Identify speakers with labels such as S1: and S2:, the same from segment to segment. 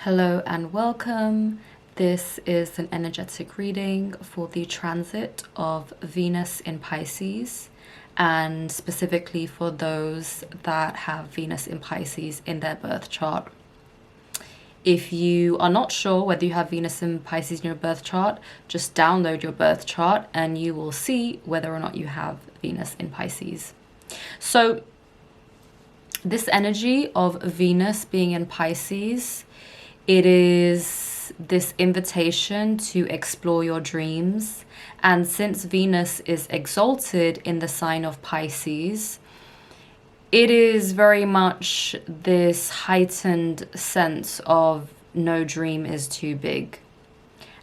S1: Hello and welcome. This is an energetic reading for the transit of Venus in Pisces, and specifically for those that have Venus in Pisces in their birth chart. If you are not sure whether you have Venus in Pisces in your birth chart, just download your birth chart and you will see whether or not you have Venus in Pisces. So this energy of Venus being in Pisces, it is this invitation to explore your dreams. And since Venus is exalted in the sign of Pisces, it is very much this heightened sense of no dream is too big.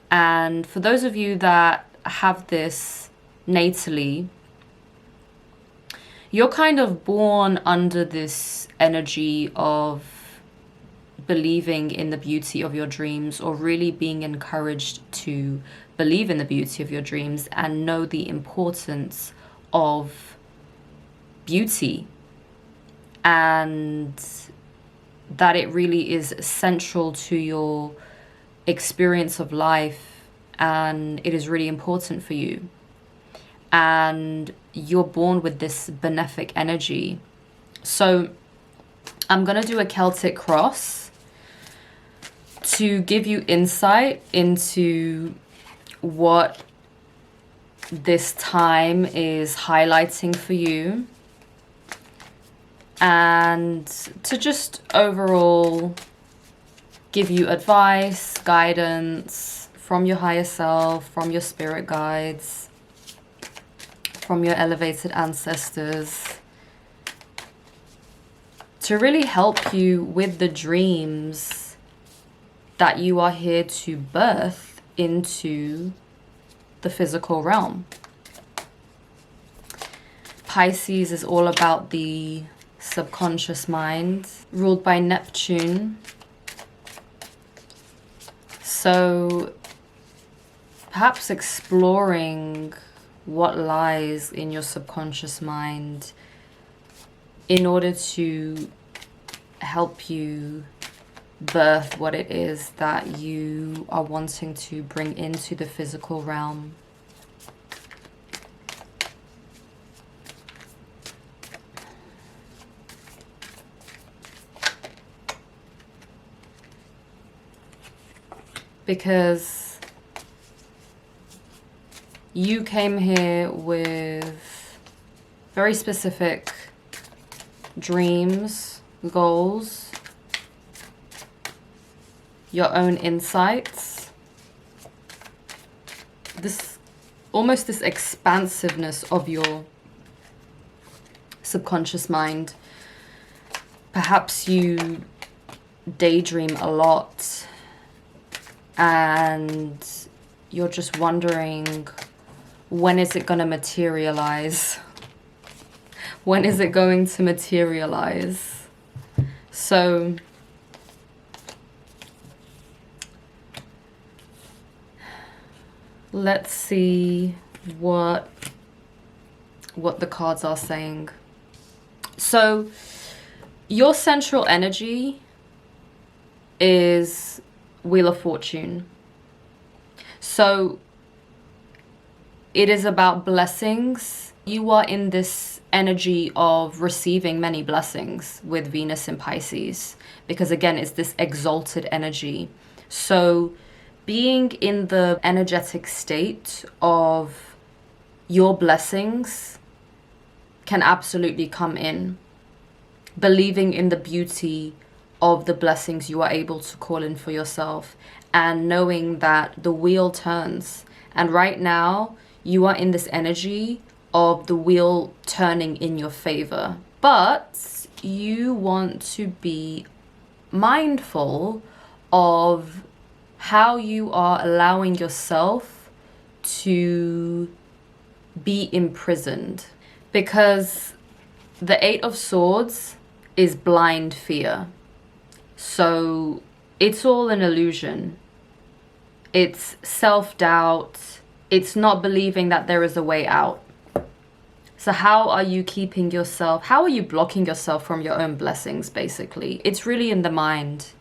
S1: And for those of you that have this natally, you're kind of born under this energy of believing in the beauty of your dreams, or really being encouraged to believe in the beauty of your dreams and know the importance of beauty, and that it really is central to your experience of life, and it is really important for you, and you're born with this benefic energy. So I'm going to do a Celtic cross to give you insight into what this time is highlighting for you, and to just overall give you advice, guidance from your higher self, from your spirit guides, from your elevated ancestors, to really help you with the dreams that you are here to birth into the physical realm. Pisces is all about the subconscious mind, ruled by Neptune. So perhaps exploring what lies in your subconscious mind in order to help you birth what it is that you are wanting to bring into the physical realm. Because you came here with very specific dreams, goals, your own insights, this almost this expansiveness of your subconscious mind. Perhaps you daydream a lot and you're just wondering, when is it going to materialize? When is it going to materialize? So let's see what the cards are saying. So your central energy is Wheel of Fortune. So it is about blessings. You are in this energy of receiving many blessings with Venus in Pisces, because again, it's this exalted energy. So being in the energetic state of your blessings can absolutely come in. Believing in the beauty of the blessings you are able to call in for yourself, and knowing that the wheel turns. And right now, you are in this energy of the wheel turning in your favor. But you want to be mindful of how you are allowing yourself to be imprisoned, because the Eight of Swords is blind fear. So it's all an illusion. It's self-doubt. It's not believing that there is a way out. So how are you keeping yourself, how are you blocking yourself from your own blessings, basically? It's really in the mind.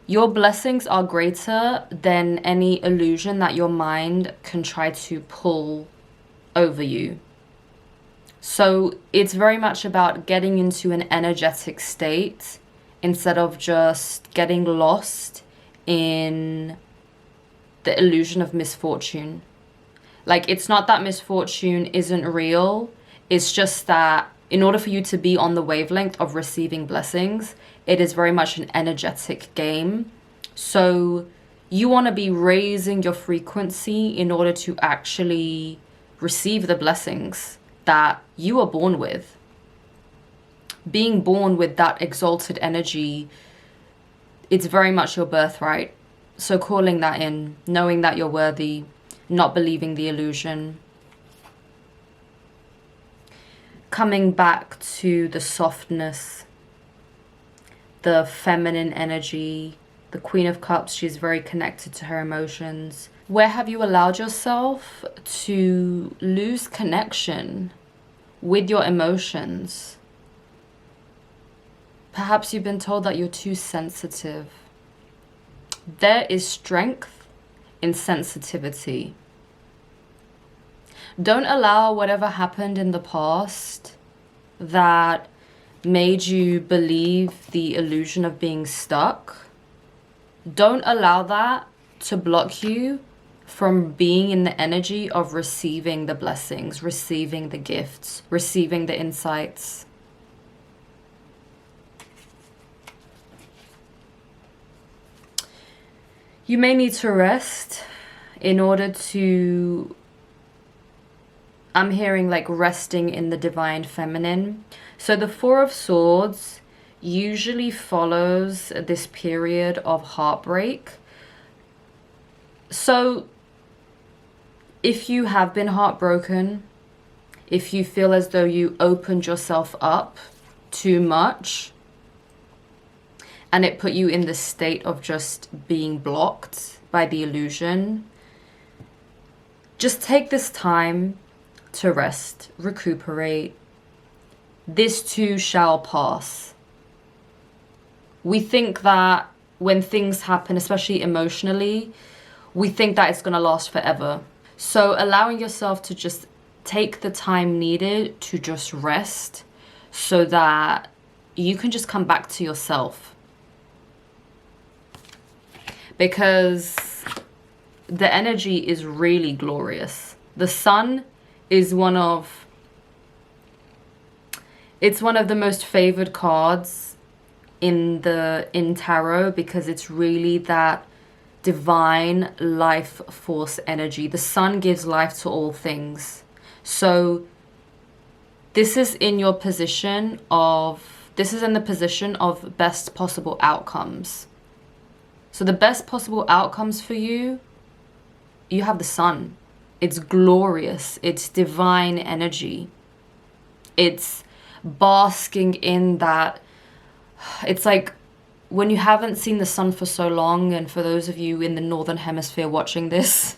S1: Your blessings are greater than any illusion that your mind can try to pull over you. So it's very much about getting into an energetic state instead of just getting lost in the illusion of misfortune. Like, it's not that misfortune isn't real. It's just that in order for you to be on the wavelength of receiving blessings, it is very much an energetic game. So you want to be raising your frequency in order to actually receive the blessings that you are born with. Being born with that exalted energy, it's very much your birthright. So calling that in, knowing that you're worthy, not believing the illusion. Coming back to the softness, the feminine energy, the Queen of Cups, she's very connected to her emotions. Where have you allowed yourself to lose connection with your emotions? Perhaps you've been told that you're too sensitive. There is strength in sensitivity. Don't allow whatever happened in the past that made you believe the illusion of being stuck. Don't allow that to block you from being in the energy of receiving the blessings, receiving the gifts, receiving the insights. You may need to rest in order to, I'm hearing like resting in the divine feminine. So the Four of Swords usually follows this period of heartbreak. So if you have been heartbroken, if you feel as though you opened yourself up too much and it put you in the state of just being blocked by the illusion, just take this time to rest, recuperate. This too shall pass. We think that when things happen, especially emotionally, we think that it's going to last forever. So allowing yourself to just take the time needed to just rest so that you can just come back to yourself. Because the energy is really glorious. The sun is one of the most favored cards in tarot, because it's really that divine life force energy. The sun gives life to all things. So this is in the position of best possible outcomes. So the best possible outcomes for you, you have the sun. It's glorious. It's divine energy. It's basking in that. It's like when you haven't seen the sun for so long, and for those of you in the northern hemisphere watching this,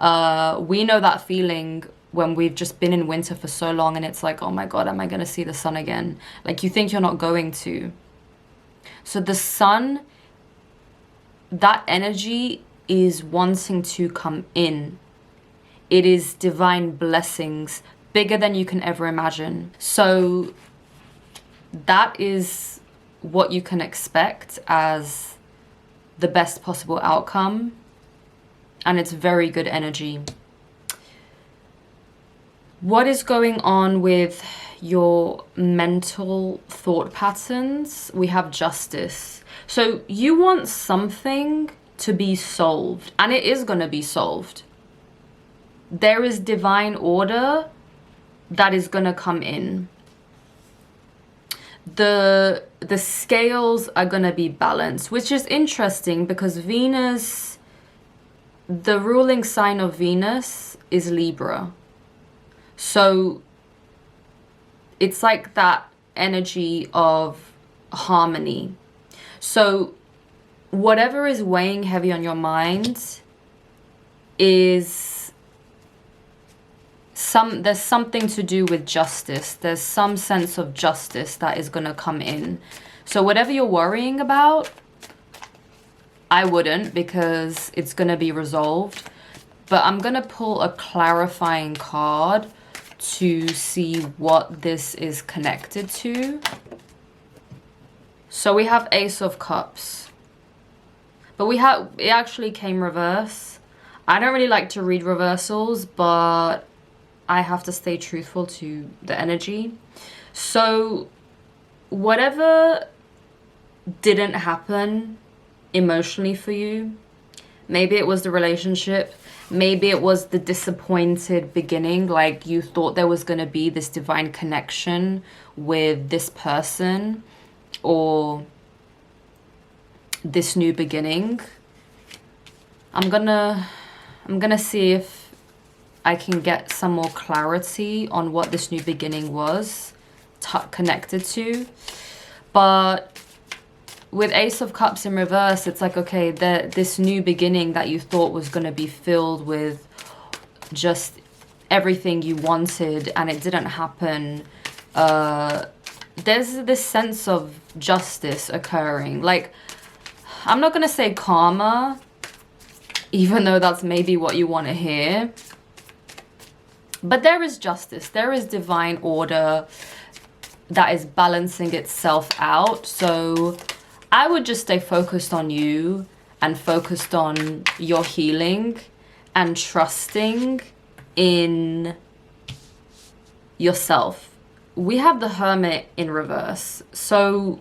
S1: we know that feeling when we've just been in winter for so long and it's like, oh my God, am I going to see the sun again? Like, you think you're not going to. So the sun, that energy is wanting to come in. It is divine blessings, bigger than you can ever imagine. So that is what you can expect as the best possible outcome. And it's very good energy. What is going on with your mental thought patterns? We have justice. So you want something to be solved, and it is going to be solved. There is divine order that is going to come in. The scales are going to be balanced, which is interesting because Venus, the ruling sign of Venus is Libra. So it's like that energy of harmony. So whatever is weighing heavy on your mind is there's something to do with justice. There's some sense of justice that is going to come in. So whatever you're worrying about, I wouldn't, because it's going to be resolved. But I'm going to pull a clarifying card to see what this is connected to. So we have Ace of Cups. But it actually came reverse. I don't really like to read reversals, but I have to stay truthful to the energy. So whatever didn't happen emotionally for you, maybe it was the relationship, maybe it was the disappointed beginning, like you thought there was going to be this divine connection with this person or this new beginning. I'm gonna see if I can get some more clarity on what this new beginning was connected to. But with Ace of Cups in reverse, it's like, okay, this new beginning that you thought was going to be filled with just everything you wanted, and it didn't happen. There's this sense of justice occurring. Like, I'm not going to say karma, even though that's maybe what you want to hear. But there is justice. There is divine order that is balancing itself out. So I would just stay focused on you and focused on your healing and trusting in yourself. We have the Hermit in reverse. So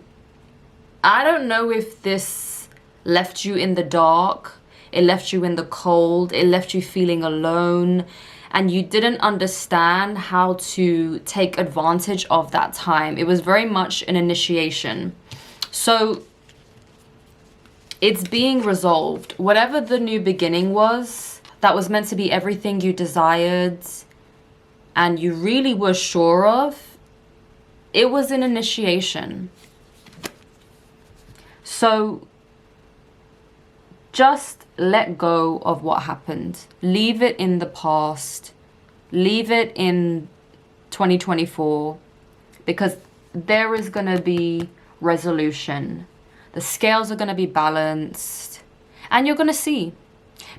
S1: I don't know if this left you in the dark, it left you in the cold, it left you feeling alone, and you didn't understand how to take advantage of that time. It was very much an initiation. So it's being resolved. Whatever the new beginning was, that was meant to be everything you desired and you really were sure of, it was an initiation. So just let go of what happened. Leave it in the past. Leave it in 2024, because there is going to be resolution. The scales are going to be balanced, and you're going to see,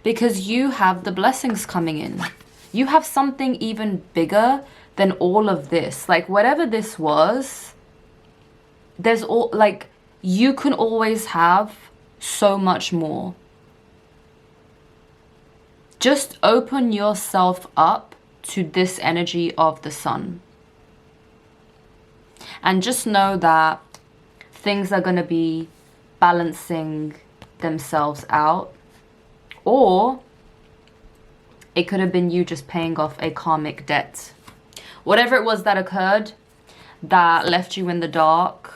S1: because you have the blessings coming in. You have something even bigger than all of this. Like, whatever this was, there's all, like, you can always have so much more. Just open yourself up to this energy of the sun. And just know that things are going to be balancing themselves out. Or it could have been you just paying off a karmic debt. Whatever it was that occurred that left you in the dark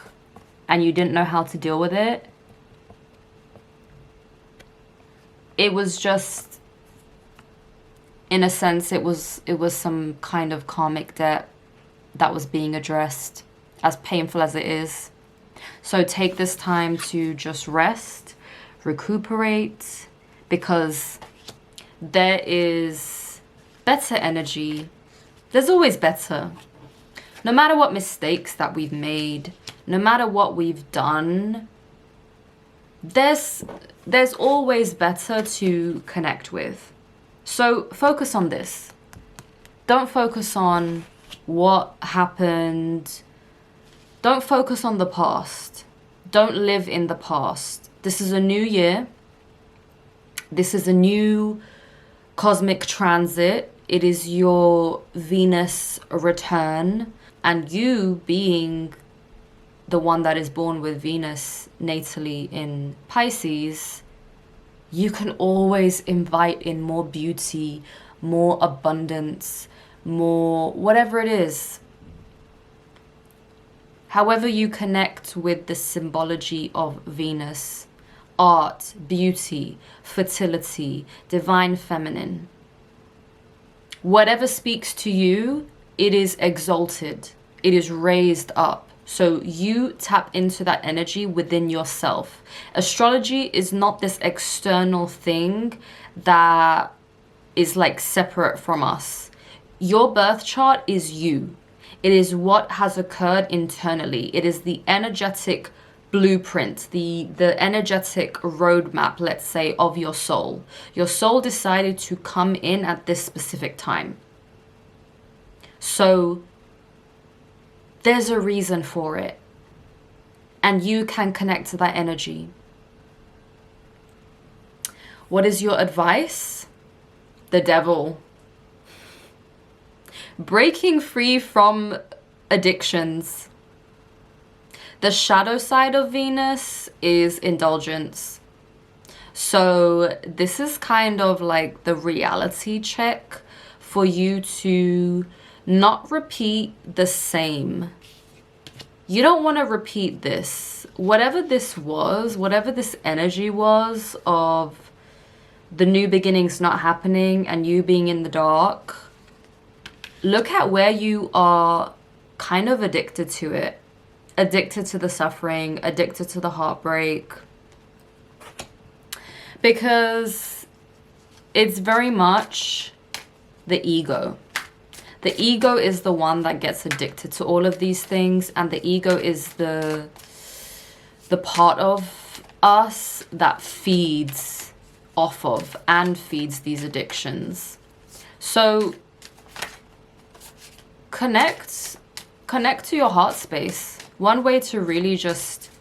S1: and you didn't know how to deal with it, it was just, in a sense, it was some kind of karmic debt that was being addressed, as painful as it is. So take this time to just rest, recuperate, because there is better energy. There's always better. No matter what mistakes that we've made, no matter what we've done, there's always better to connect with. So focus on this. Don't focus on what happened. Don't focus on the past. Don't live in the past. This is a new year. This is a new cosmic transit. It is your Venus return. And you, being the one that is born with Venus natally in Pisces, you can always invite in more beauty, more abundance, more whatever it is. However you connect with the symbology of Venus, art, beauty, fertility, divine feminine. Whatever speaks to you, it is exalted. It is raised up. So you tap into that energy within yourself. Astrology is not this external thing that is like separate from us. Your birth chart is you. It is what has occurred internally. It is the energetic blueprint, the energetic roadmap, let's say, of your soul. Your soul decided to come in at this specific time. So there's a reason for it. And you can connect to that energy. What is your advice? The devil. Breaking free from addictions. The shadow side of Venus is indulgence. So this is kind of like the reality check for you to not repeat the same. You don't want to repeat this. Whatever this was, whatever this energy was of the new beginnings not happening and you being in the dark, look at where you are kind of addicted to it. Addicted to the suffering, addicted to the heartbreak. Because it's very much the ego. The ego is the one that gets addicted to all of these things, and the ego is the part of us that feeds off of and feeds these addictions. So connect to your heart space. One way to really just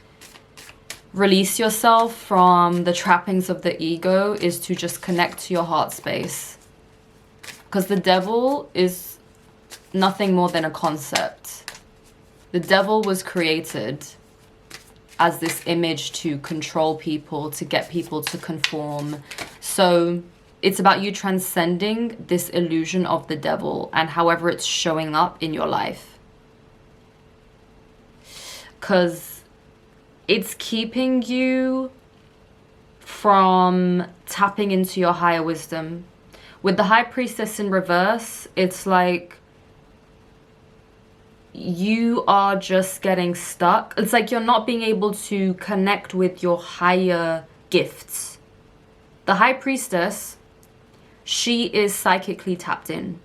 S1: release yourself from the trappings of the ego is to just connect to your heart space. Because the devil is nothing more than a concept. The devil was created as this image to control people, to get people to conform. So it's about you transcending this illusion of the devil and however it's showing up in your life. Because it's keeping you from tapping into your higher wisdom. With the High Priestess in reverse, it's like you are just getting stuck. It's like you're not being able to connect with your higher gifts. The High Priestess, she is psychically tapped in.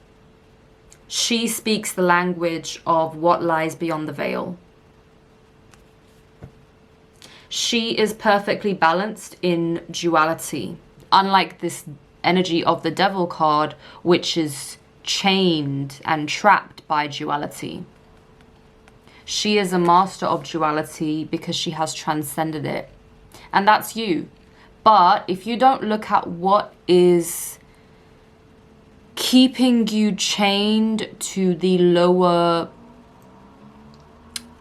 S1: She speaks the language of what lies beyond the veil. She is perfectly balanced in duality. Unlike this energy of the devil card, which is chained and trapped by duality. She is a master of duality because she has transcended it. And that's you. But if you don't look at what is keeping you chained to the lower,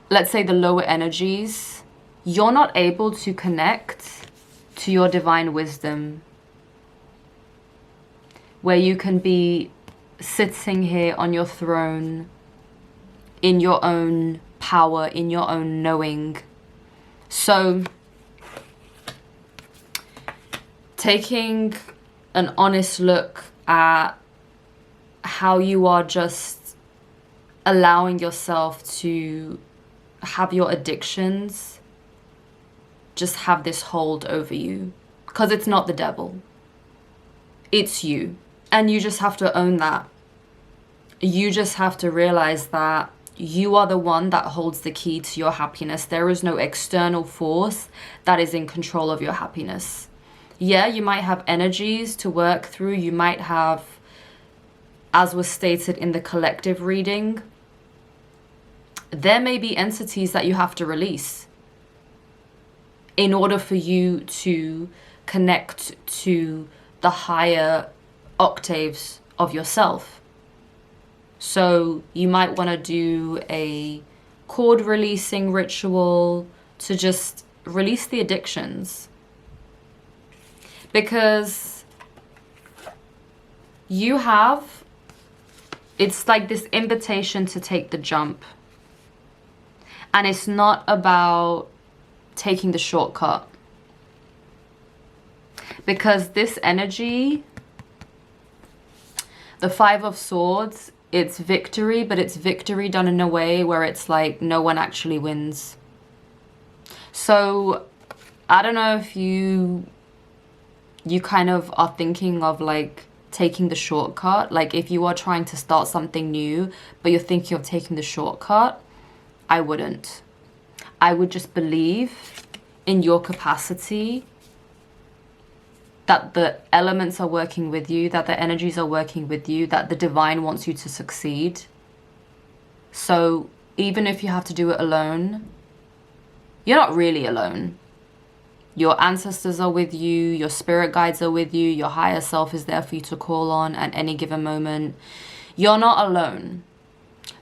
S1: let's say the lower energies, you're not able to connect to your divine wisdom, where you can be sitting here on your throne in your own power, in your own knowing. So taking an honest look at how you are just allowing yourself to have your addictions just have this hold over you. Because it's not the devil. It's you. And you just have to own that. You just have to realize that you are the one that holds the key to your happiness. There is no external force that is in control of your happiness. Yeah, you might have energies to work through. You might have, as was stated in the collective reading, there may be entities that you have to release in order for you to connect to the higher octaves of yourself. So you might want to do a cord releasing ritual to just release the addictions. Because you have, it's like this invitation to take the jump. And it's not about taking the shortcut. Because this energy, the Five of Swords, it's victory, but it's victory done in a way where it's like no one actually wins. So I don't know if you kind of are thinking of like taking the shortcut. Like if you are trying to start something new, but you're thinking of taking the shortcut, I wouldn't. I would just believe in your capacity, that the elements are working with you, that the energies are working with you, that the divine wants you to succeed. So even if you have to do it alone, you're not really alone. Your ancestors are with you, your spirit guides are with you, your higher self is there for you to call on at any given moment. You're not alone.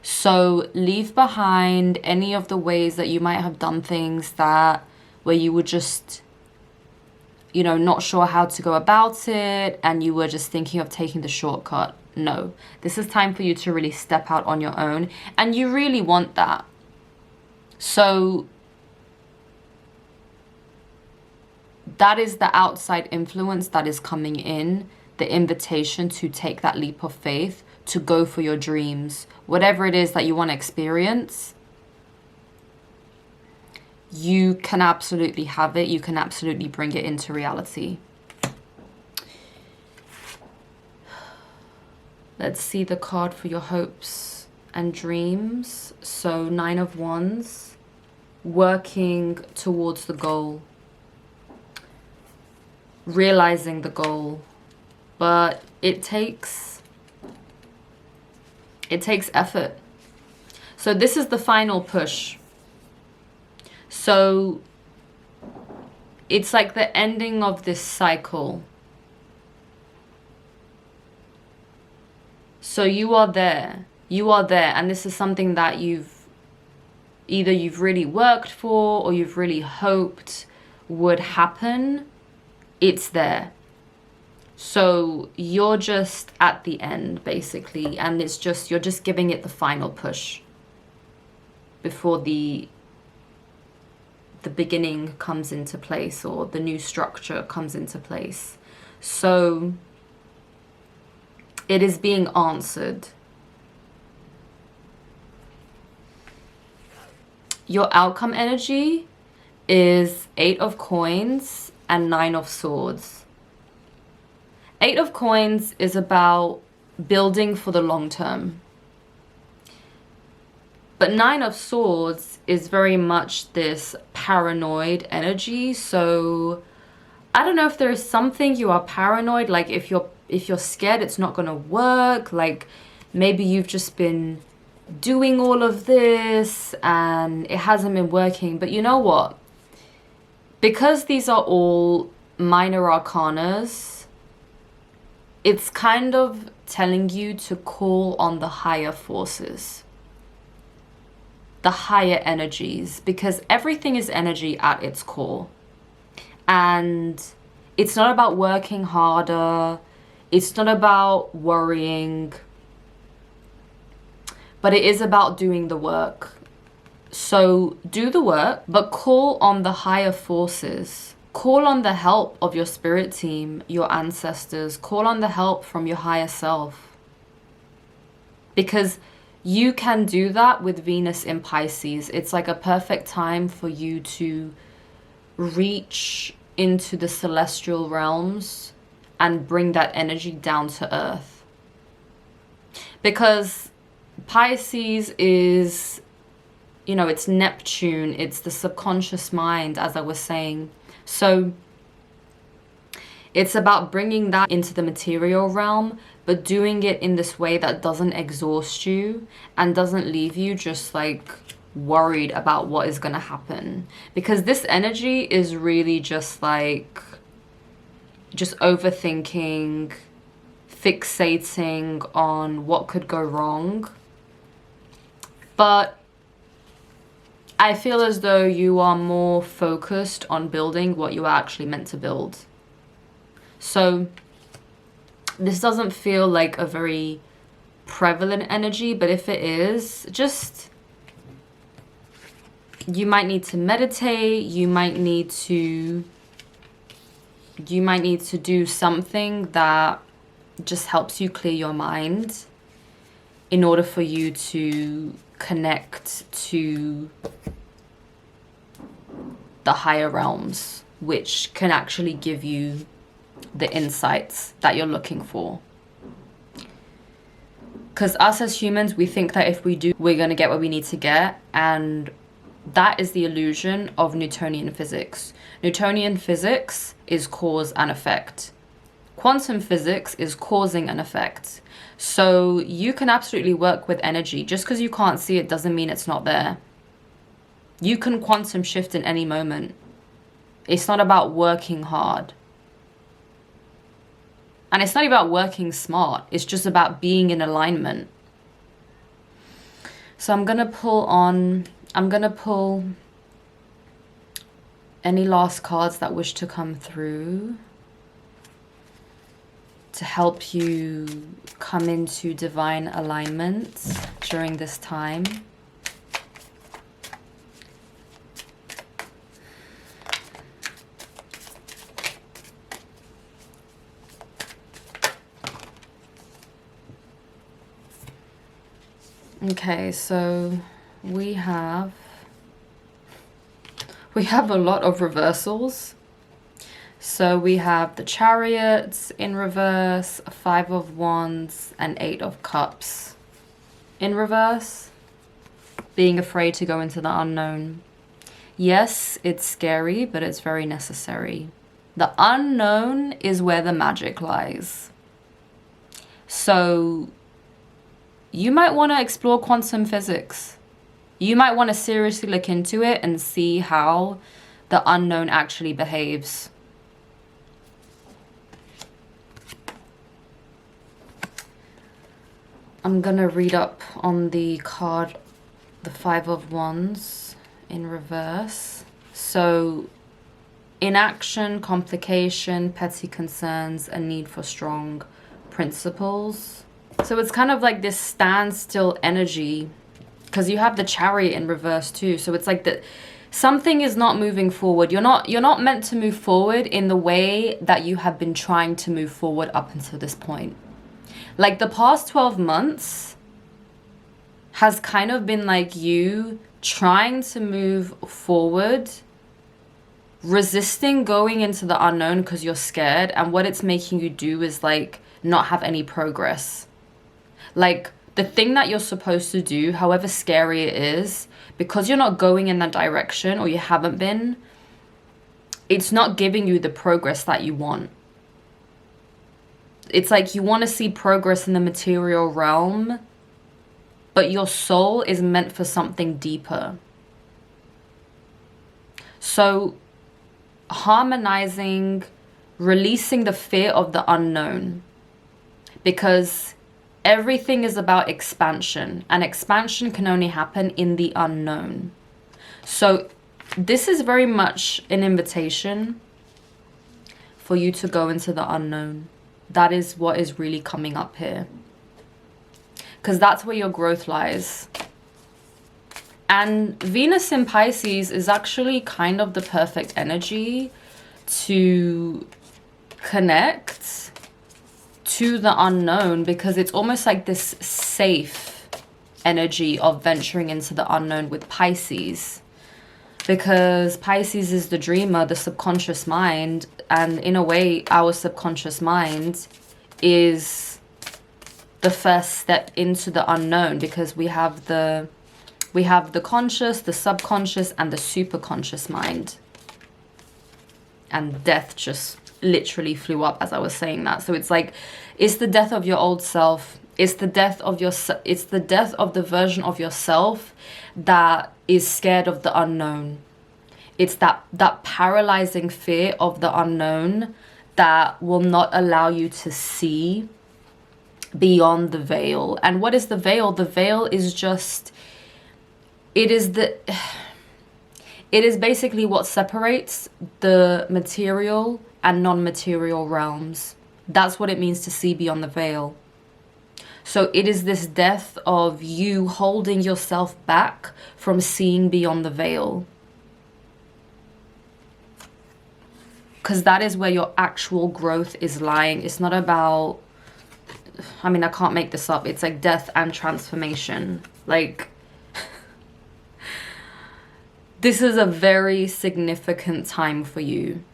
S1: So leave behind any of the ways that you might have done things where you were just, not sure how to go about it, and you were just thinking of taking the shortcut. No, this is time for you to really step out on your own, and you really want that. So that is the outside influence that is coming in, the invitation to take that leap of faith, to go for your dreams, whatever it is that you want to experience. You can absolutely have it. You can absolutely bring it into reality. Let's see the card for your hopes and dreams. So 9 of Wands, working towards the goal, realizing the goal, but it takes effort. So this is the final push. So it's like the ending of this cycle. So you are there, and this is something that you've really worked for, or you've really hoped would happen. It's there. So you're just at the end, basically, and you're just giving it the final push before the beginning comes into place, or the new structure comes into place. So it is being answered. Your outcome energy is 8 of Coins and 9 of Swords. 8 of Coins is about building for the long term. But 9 of Swords is very much this paranoid energy. So I don't know if there is something you are paranoid, like if you're scared it's not going to work, like maybe you've just been doing all of this and it hasn't been working. But you know what? Because these are all minor arcanas, it's kind of telling you to call on the higher forces, the higher energies, because everything is energy at its core. And it's not about working harder. It's not about worrying. But it is about doing the work. So do the work, but call on the higher forces. Call on the help of your spirit team, your ancestors. Call on the help from your higher self. Because you can do that with Venus in Pisces. It's like a perfect time for you to reach into the celestial realms and bring that energy down to earth. Because Pisces is, it's Neptune, it's the subconscious mind, as I was saying. So it's about bringing that into the material realm, but doing it in this way that doesn't exhaust you and doesn't leave you just like worried about what is going to happen. Because this energy is really just like, just overthinking, fixating on what could go wrong. But I feel as though you are more focused on building what you are actually meant to build. So this doesn't feel like a very prevalent energy, but if it is, just, you might need to meditate, you might need to do something that just helps you clear your mind in order for you to connect to the higher realms, which can actually give you the insights that you're looking for. Because us as humans, we think that if we do, we're going to get what we need to get. And That is the illusion of Newtonian physics. Newtonian physics is cause and effect. Quantum physics is causing an effect. So you can absolutely work with energy. Just because you can't see it doesn't mean it's not there. You can quantum shift in any moment. It's not about working hard. And it's not about working smart. It's just about being in alignment. So I'm going to pull any last cards that wish to come through to help you come into divine alignment during this time. Okay, so we have a lot of reversals. So we have the Chariots in reverse, 5 of Wands, and 8 of Cups in reverse. Being afraid to go into the unknown. Yes, it's scary, but it's very necessary. The unknown is where the magic lies. So you might want to explore quantum physics. You might want to seriously look into it and see how the unknown actually behaves. I'm going to read up on the card, the 5 of Wands in reverse. So, inaction, complication, petty concerns, a need for strong principles. So it's kind of like this standstill energy, because you have the Chariot in reverse too. So it's like that something is not moving forward. You're not meant to move forward in the way that you have been trying to move forward up until this point. Like the past 12 months has kind of been like you trying to move forward, resisting going into the unknown because you're scared. And what it's making you do is like not have any progress. Like the thing that you're supposed to do, however scary it is, because you're not going in that direction or you haven't been, it's not giving you the progress that you want. It's like you want to see progress in the material realm, but your soul is meant for something deeper. So harmonizing, releasing the fear of the unknown, because everything is about expansion, and expansion can only happen in the unknown. So this is very much an invitation for you to go into the unknown. That is what is really coming up here, because that's where your growth lies. And Venus in Pisces is actually kind of the perfect energy to connect to the unknown, because it's almost like this safe energy of venturing into the unknown with Pisces, because Pisces is the dreamer, the subconscious mind, and in a way our subconscious mind is the first step into the unknown, because we have the conscious, the subconscious, and the superconscious mind. And death just literally flew up as I was saying that. So it's like, it's the death of your old self. It's the death of it's the death of the version of yourself that is scared of the unknown. It's that paralyzing fear of the unknown that will not allow you to see beyond the veil. And what is the veil? The veil is just, it is basically what separates the material and non-material realms. That's what it means to see beyond the veil. So it is this death of you holding yourself back from seeing beyond the veil. Because that is where your actual growth is lying. It's not about, I mean, I can't make this up. It's like death and transformation. Like, this is a very significant time for you.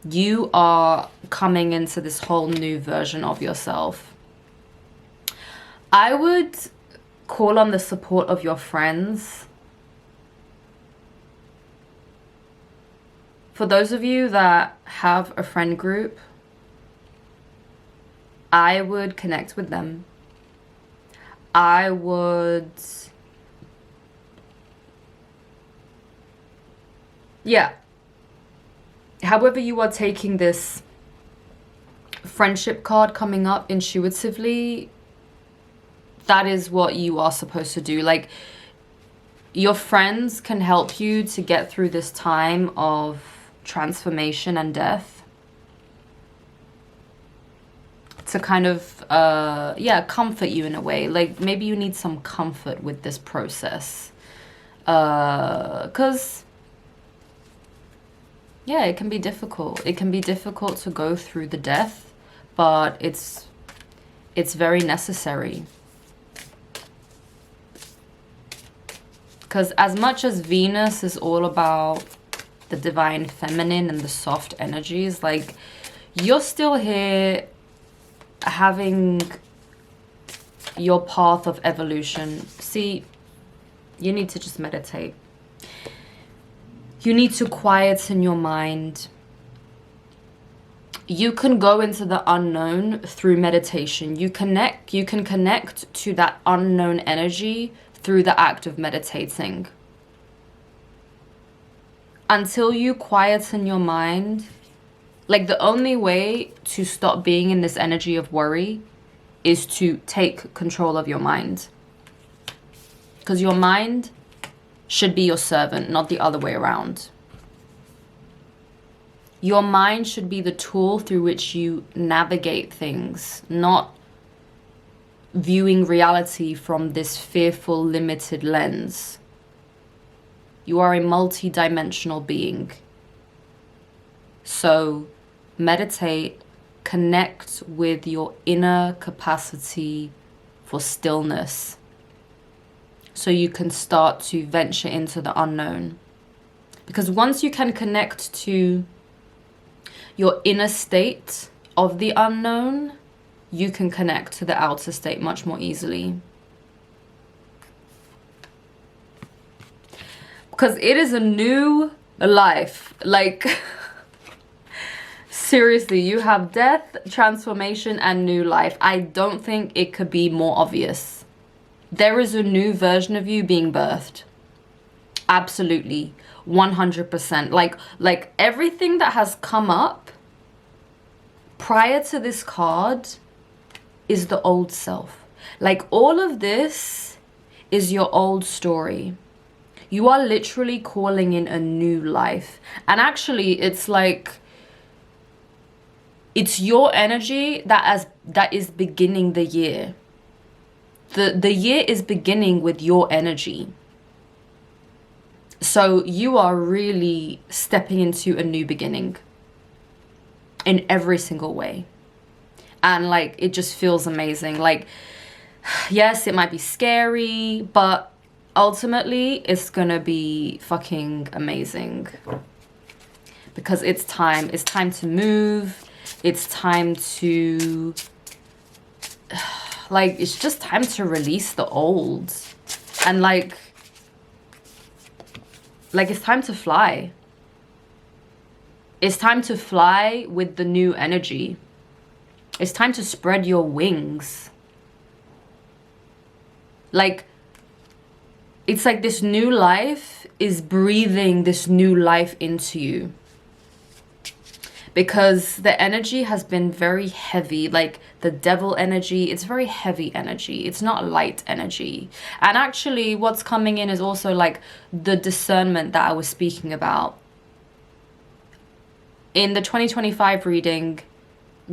S1: You are coming into this whole new version of yourself. I would call on the support of your friends For those of you that have a friend group, I would connect with them. I would, yeah. However you are taking this friendship card coming up intuitively, that is what you are supposed to do. Like, your friends can help you to get through this time of transformation and death, to kind of yeah, comfort you in a way. Like, maybe you need some comfort with this process, because yeah, it can be difficult. It can be difficult to go through the death, but it's very necessary. Because as much as Venus is all about the divine feminine and the soft energies, like, you're still here having your path of evolution. See, you need to just meditate. You need to quieten your mind. You can go into the unknown through meditation. You can connect to that unknown energy through the act of meditating. Until you quieten your mind, like, the only way to stop being in this energy of worry is to take control of your mind. Because your mind should be your servant, not the other way around. Your mind should be the tool through which you navigate things, not viewing reality from this fearful, limited lens. You are a multi-dimensional being. So meditate, connect with your inner capacity for stillness, so you can start to venture into the unknown. Because once you can connect to your inner state of the unknown, you can connect to the outer state much more easily. Because it is a new life. Like, seriously, you have death, transformation, and new life. I don't think it could be more obvious. There is a new version of you being birthed. Absolutely. 100%. Like everything that has come up prior to this card is the old self. Like, all of this is your old story. You are literally calling in a new life. And actually, it's like, it's your energy that is beginning the year. The year is beginning with your energy. So you are really stepping into a new beginning in every single way. And like, it just feels amazing. Like, yes, it might be scary, but ultimately it's gonna be fucking amazing. Because it's time to move. It's time to, like, it's just time to release the old. And like it's time to fly. It's time to fly with the new energy. It's time to spread your wings. Like, it's like this new life is breathing this new life into you. Because the energy has been very heavy, like the devil energy, it's very heavy energy. It's not light energy. And actually what's coming in is also like the discernment that I was speaking about. In the 2025 reading,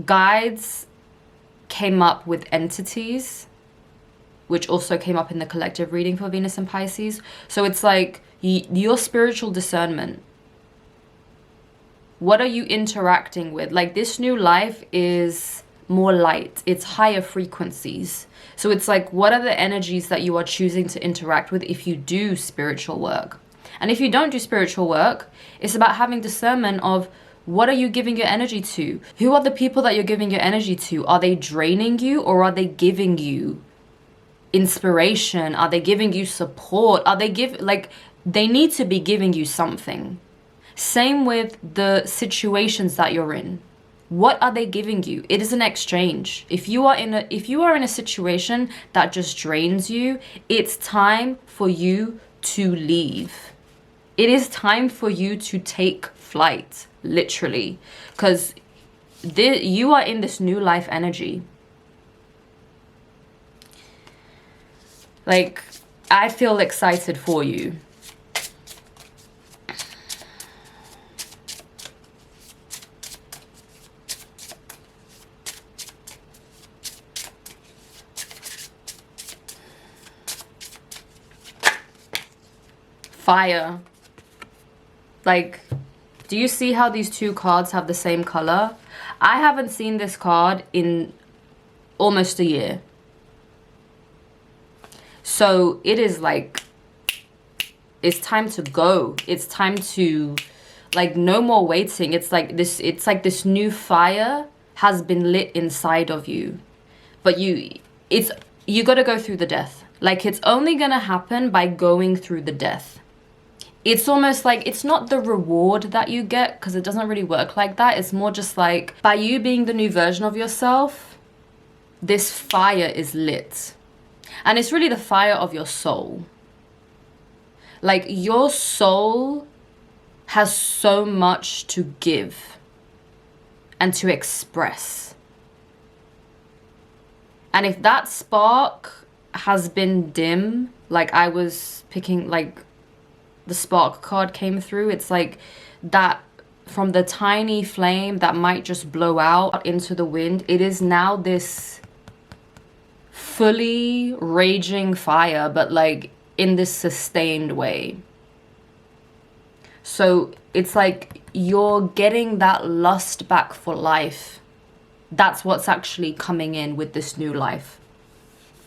S1: guides came up with entities, which also came up in the collective reading for Venus and Pisces. So it's like your spiritual discernment. What are you interacting with? Like, this new life is more light. It's higher frequencies. So it's like, what are the energies that you are choosing to interact with if you do spiritual work? And if you don't do spiritual work, it's about having discernment of, what are you giving your energy to? Who are the people that you're giving your energy to? Are they draining you, or are they giving you inspiration? Are they giving you support? Are they they need to be giving you something. Same with the situations that you're in. What are they giving you? It is an exchange. If you are in a situation that just drains you, it's time for you to leave. It is time for you to take flight, literally, because you are in this new life energy. Like, I feel excited for you. Fire. Like, do you see how these two cards have the same color? I haven't seen this card in almost a year. So it is like, it's time to go. It's time to, like, no more waiting. It's like this new fire has been lit inside of you. But you got to go through the death. Like, it's only going to happen by going through the death. It's almost like, it's not the reward that you get, because it doesn't really work like that. It's more just like, by you being the new version of yourself, this fire is lit. And it's really the fire of your soul. Like, your soul has so much to give and to express. And if that spark has been dim, like I was picking, like, the spark card came through, it's like that, from the tiny flame that might just blow out into the wind, it is now this fully raging fire, but like in this sustained way. So it's like you're getting that lust back for life. That's what's actually coming in with this new life.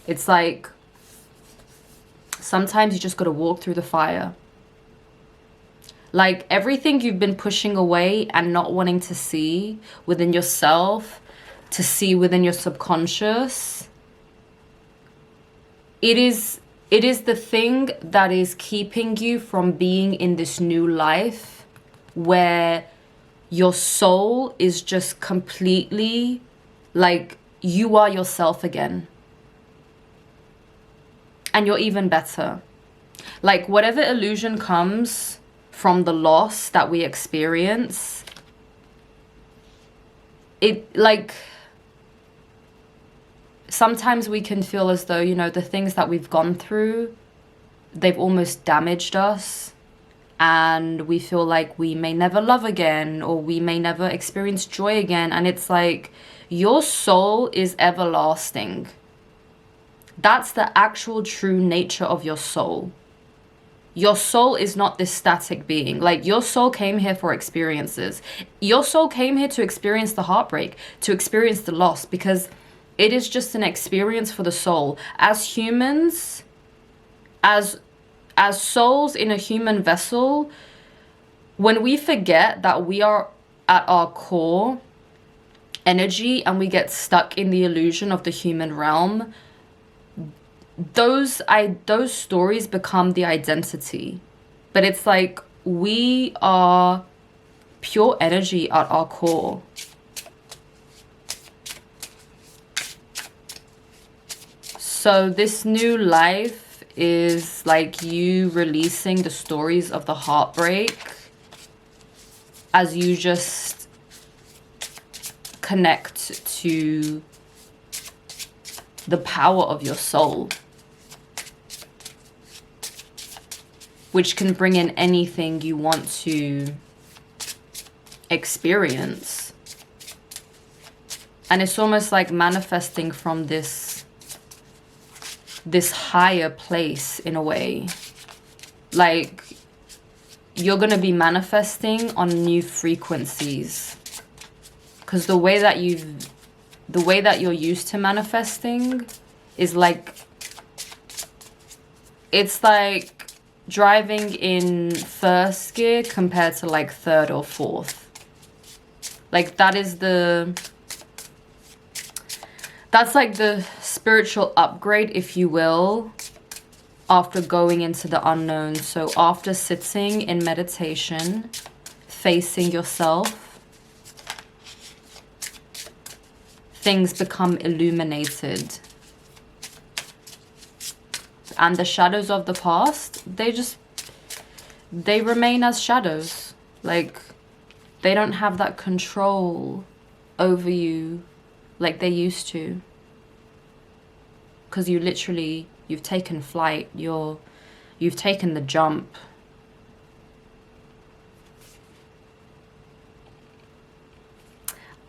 S1: It's like, sometimes you just gotta walk through the fire. Like, everything you've been pushing away and not wanting to see within yourself, to see within your subconscious, it is the thing that is keeping you from being in this new life where your soul is just completely, like, you are yourself again. And you're even better. Like, whatever illusion comes from the loss that we experience, it, like, sometimes we can feel as though, you know, the things that we've gone through, they've almost damaged us, and we feel like we may never love again, or we may never experience joy again. And it's like, your soul is everlasting. That's the actual true nature of your soul. Your soul is not this static being. Like, your soul came here for experiences. Your soul came here to experience the heartbreak, to experience the loss, because it is just an experience for the soul. As humans, as souls in a human vessel, when we forget that we are at our core energy and we get stuck in the illusion of the human realm, those stories become the identity. But it's like, we are pure energy at our core. So this new life is like you releasing the stories of the heartbreak as you just connect to the power of your soul, which can bring in anything you want to experience. And it's almost like manifesting from this higher place in a way. Like, you're gonna be manifesting on new frequencies, because the way that you're used to manifesting is like, it's like driving in first gear compared to like third or fourth. Like, that's like the spiritual upgrade, if you will, after going into the unknown. So after sitting in meditation facing yourself, things become illuminated. And the shadows of the past, they remain as shadows. Like, they don't have that control over you like they used to. Because you've taken flight, you've taken the jump.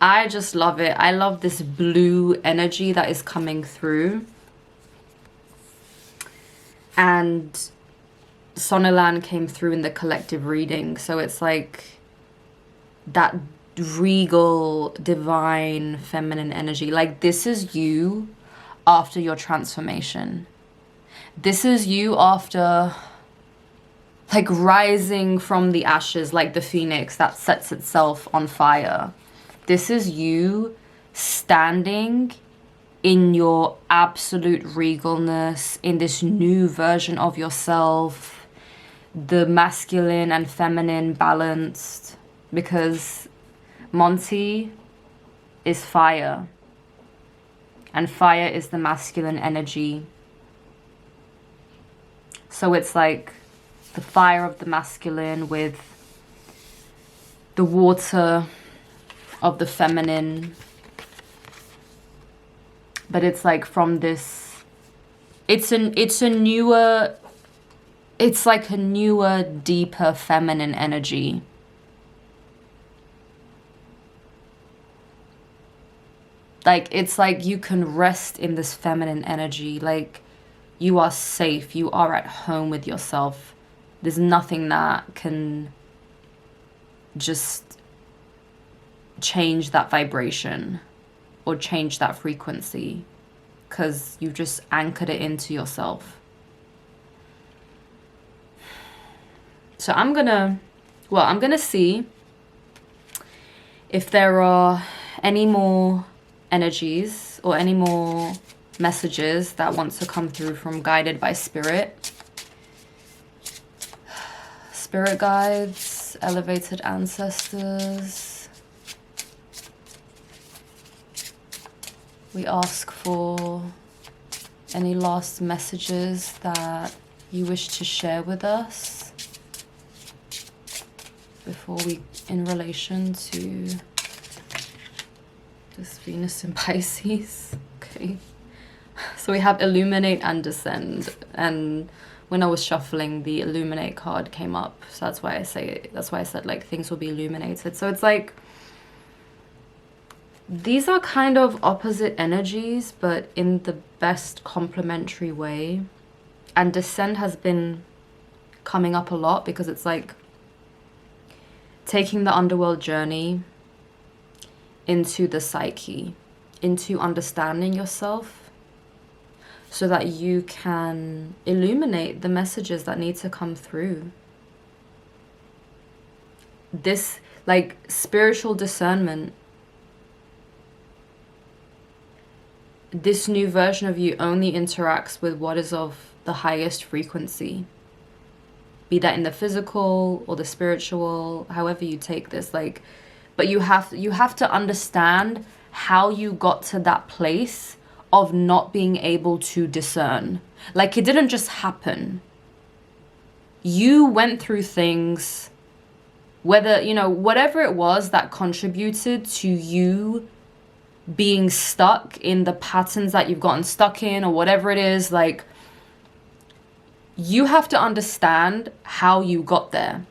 S1: I just love it. I love this blue energy that is coming through. And Sonolan came through in the collective reading. So it's like that regal, divine, feminine energy. Like, this is you after your transformation. This is you after, like, rising from the ashes like the phoenix that sets itself on fire. This is you standing in your absolute regalness, in this new version of yourself, the masculine and feminine balanced, because Monty is fire, and fire is the masculine energy. So it's like the fire of the masculine with the water of the feminine. But it's like from this, it's like a newer, deeper feminine energy. Like, it's like you can rest in this feminine energy. Like, you are safe. You are at home with yourself. There's nothing that can just change that vibration or change that frequency, because you've just anchored it into yourself. So I'm gonna see if there are any more energies or any more messages that want to come through from Guided by Spirit. Spirit guides, elevated ancestors. We ask for any last messages that you wish to share with us before we, in relation to this Venus in Pisces. Okay. So we have Illuminate and Descend, and when I was shuffling, the Illuminate card came up. So that's why I said like things will be illuminated. So it's like these are kind of opposite energies, but in the best complementary way. And Descend has been coming up a lot because it's like taking the underworld journey into the psyche, into understanding yourself, so that you can illuminate the messages that need to come through. This, like, spiritual discernment, this new version of you only interacts with what is of the highest frequency, be that in the physical or the spiritual, however you take this, like, but you have to understand how you got to that place of not being able to discern. Like, it didn't just happen. You went through things, whether, you know, whatever it was that contributed to you being stuck in the patterns that you've gotten stuck in, or whatever it is, like, you have to understand how you got there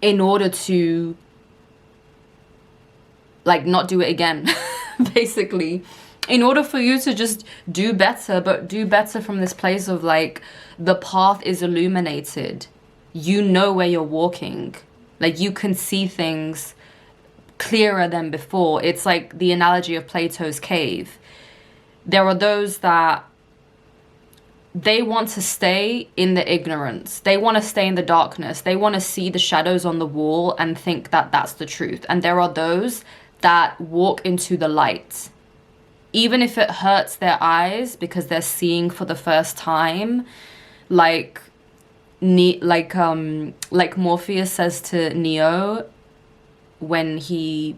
S1: in order to, like, not do it again, basically. In order for you to just do better, but do better from this place of, like, the path is illuminated. You know where you're walking. Like, you can see things clearer than before. It's like the analogy of Plato's cave. There are those that they want to stay in the ignorance. They want to stay in the darkness. They want to see the shadows on the wall and think that that's the truth. And there are those that walk into the light, even if it hurts their eyes because they're seeing for the first time. Like, like Morpheus says to Neo when he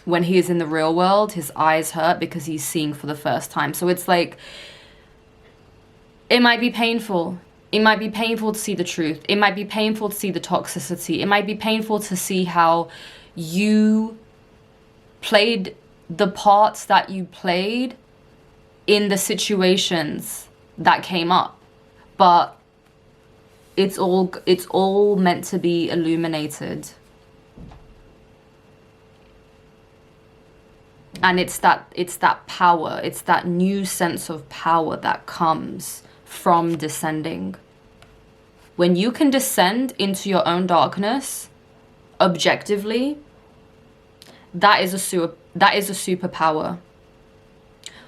S1: is in the real world, his eyes hurt because he's seeing for the first time. So it's like, it might be painful. It might be painful to see the truth. It might be painful to see the toxicity. It might be painful to see how you played the parts that you played in the situations that came up. But it's all meant to be illuminated. And it's that power, it's that new sense of power that comes from descending. When you can descend into your own darkness objectively, that is a superpower.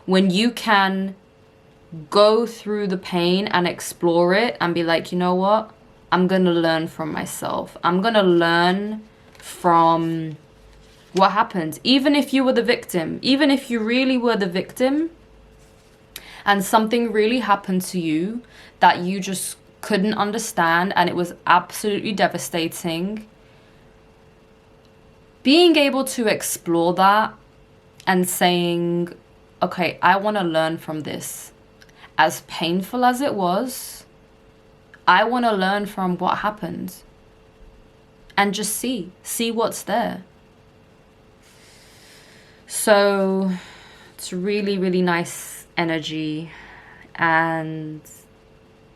S1: When you can go through the pain and explore it and be like, you know what? I'm gonna learn from myself. I'm gonna learn from what happened. Even if you were the victim, even if you really were the victim and something really happened to you that you just couldn't understand and it was absolutely devastating, being able to explore that and saying, okay, I want to learn from this. As painful as it was, I want to learn from what happened and just see what's there. So it's really, really nice energy, and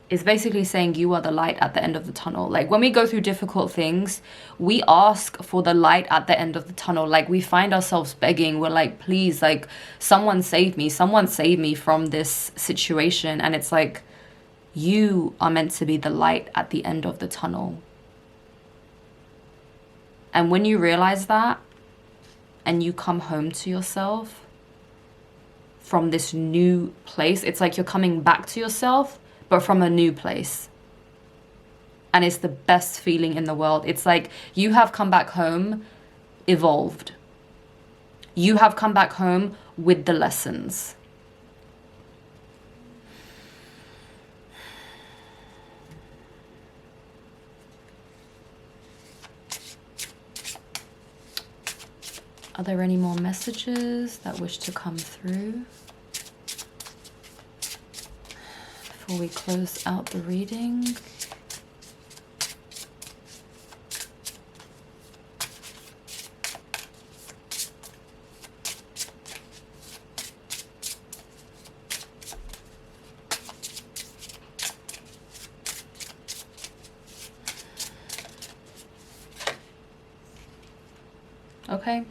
S1: it's basically saying you are the light at the end of the tunnel. Like when we go through difficult things, we ask for the light at the end of the tunnel. Like we find ourselves begging. We're like, please, like someone save me from this situation. And it's like, you are meant to be the light at the end of the tunnel. And when you realize that and you come home to yourself from this new place, it's like you're coming back to yourself, but from a new place. And it's the best feeling in the world. It's like you have come back home evolved. You have come back home with the lessons. Are there any more messages that wish to come through before we close out the reading? Okay.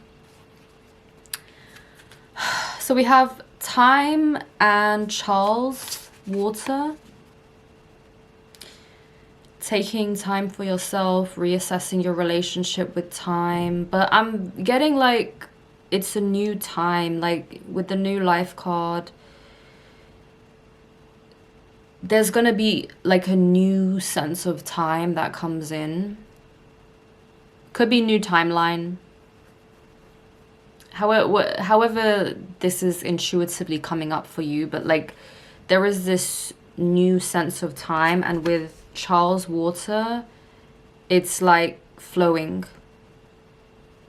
S1: So we have time and Charles, water. Taking time for yourself, reassessing your relationship with time. But I'm getting like it's a new time, like with the new life card. There's gonna be like a new sense of time that comes in. Could be new timeline. However this is intuitively coming up for you, but like there is this new sense of time, and with Charles water, it's like flowing.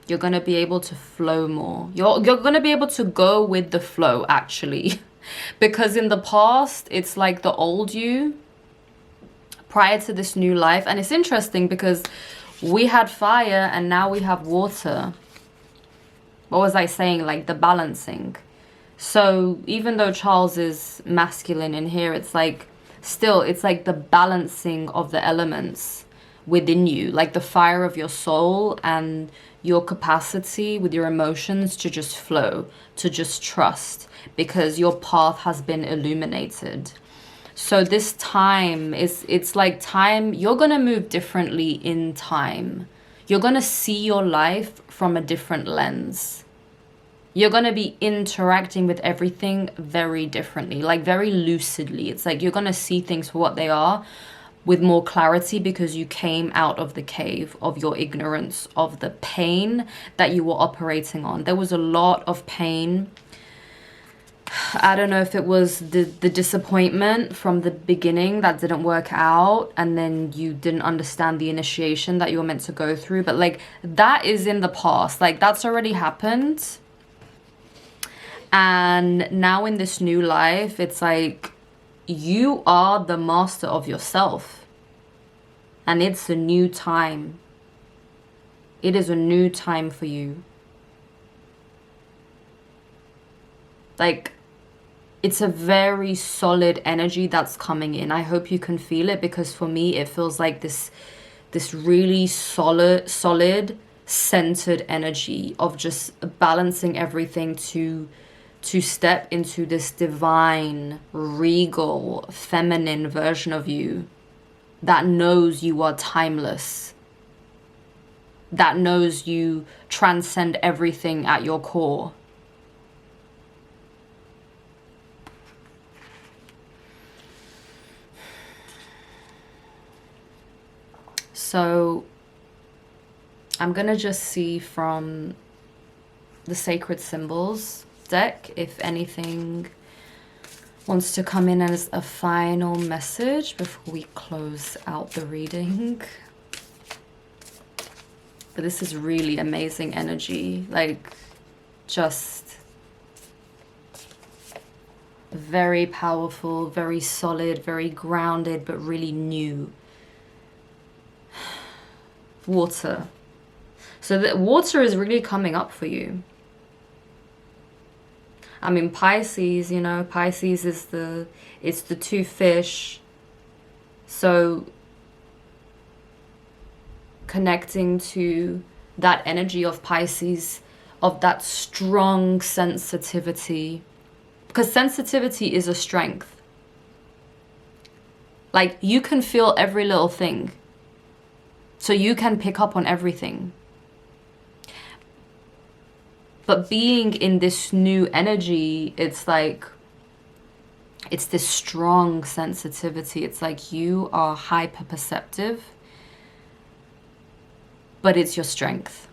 S1: You're going to be able to flow more. You're going to be able to go with the flow, actually. Because in the past, it's like the old you prior to this new life. And it's interesting because we had fire and now we have water. What was I saying? Like the balancing. So even though Charles is masculine in here, it's like still, it's like the balancing of the elements within you, like the fire of your soul and your capacity with your emotions to just flow, to just trust, because your path has been illuminated. So this time it's like time, you're going to move differently in time. You're going to see your life from a different lens. You're going to be interacting with everything very differently, like very lucidly. It's like you're going to see things for what they are with more clarity because you came out of the cave of your ignorance, of the pain that you were operating on. There was a lot of pain I don't know if it was the disappointment from the beginning that didn't work out, and then you didn't understand the initiation that you were meant to go through, but like that is in the past. Like that's already happened. And now in this new life, it's like you are the master of yourself. And it's a new time. It is a new time for you. Like, it's a very solid energy that's coming in. I hope you can feel it, because for me, it feels like this really solid, centered energy of just balancing everything to step into this divine, regal, feminine version of you that knows you are timeless, that knows you transcend everything at your core. So I'm gonna just see from the sacred symbols deck if anything wants to come in as a final message before we close out the reading. But this is really amazing energy, like just very powerful, very solid, very grounded, but really new. Water. So the water is really coming up for you. I mean, Pisces, you know, Pisces is it's the two fish. So connecting to that energy of Pisces, of that strong sensitivity, because sensitivity is a strength. Like, you can feel every little thing. So you can pick up on everything. But being in this new energy, it's like, it's this strong sensitivity. It's like you are hyper perceptive, but it's your strength.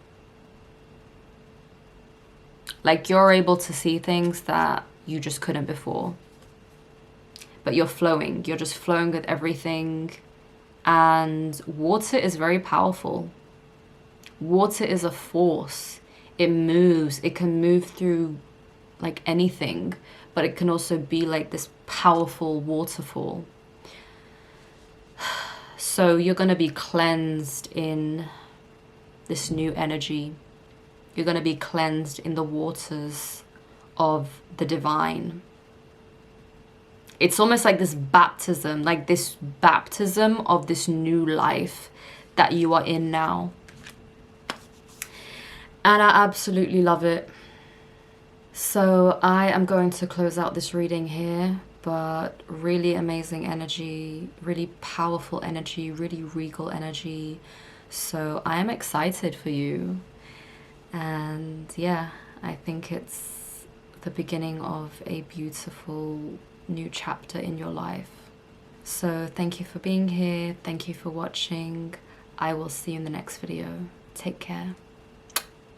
S1: Like, you're able to see things that you just couldn't before. But you're flowing. You're just flowing with everything. And water is very powerful. Water is a force. It moves. It can move through like anything, but it can also be like this powerful waterfall. So you're going to be cleansed in this new energy. You're going to be cleansed in the waters of the divine. It's almost like this baptism of this new life that you are in now. And I absolutely love it. So I am going to close out this reading here, but really amazing energy, really powerful energy, really regal energy. So I am excited for you. And yeah, I think it's the beginning of a beautiful new chapter in your life. So thank you for being here. Thank you for watching. I will see you in the next video. Take care.